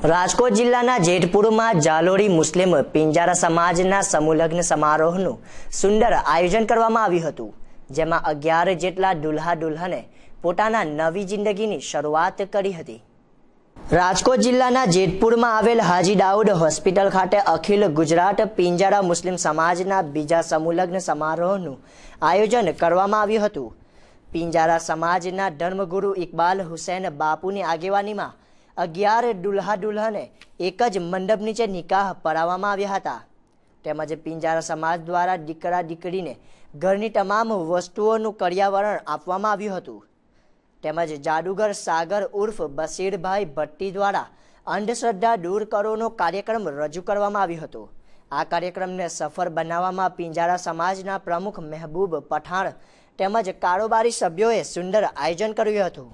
રાજકોટ જિલ્લાના જેતપુરમાં જાલોરી મુસ્લિમ પિંજારા સમાજના સમૂહલગ્ન સમારોહનું સુંદર આયોજન કરવામાં આવ્યું હતું, જેમાં 11 જેટલા દુલ્હા દુલ્હને પોતાના નવી જિંદગીની શરૂઆત કરી હતી। રાજકોટ જિલ્લાના જેતપુરમાં આવેલ હાજી દાઉદ હોસ્પિટલ ખાતે અખિલ ગુજરાત પિંજારા મુસ્લિમ સમાજના બીજા સમૂહલગ્ન સમારોહનું આયોજન કરવામાં આવ્યું હતું। પિંજારા સમાજના ધર્મગુરુ ઇકબાલ હુસૈન બાપુની આગેવાનીમાં 11 દુલ્હા દુલ્હને એક જ મંડપ નીચે નિકાહ પડાવવામાં આવ્યા હતા। તેમજ પિંજારા સમાજ દ્વારા દીકરા દીકરીને ઘરની તમામ વસ્તુઓનું કરિયાવરણ આપવામાં આવ્યું હતું। તેમજ જાદુગર સાગર ઉર્ફ બશીરભાઈ ભટ્ટી દ્વારા અંધશ્રદ્ધા દૂર કરોનો કાર્યક્રમ રજૂ કરવામાં આવ્યો હતો। આ કાર્યક્રમને સફળ બનાવવામાં પિંજારા સમાજના પ્રમુખ મહેબૂબ પઠાણ તેમજ કારોબારી સભ્યોએ સુંદર આયોજન કર્યું હતું।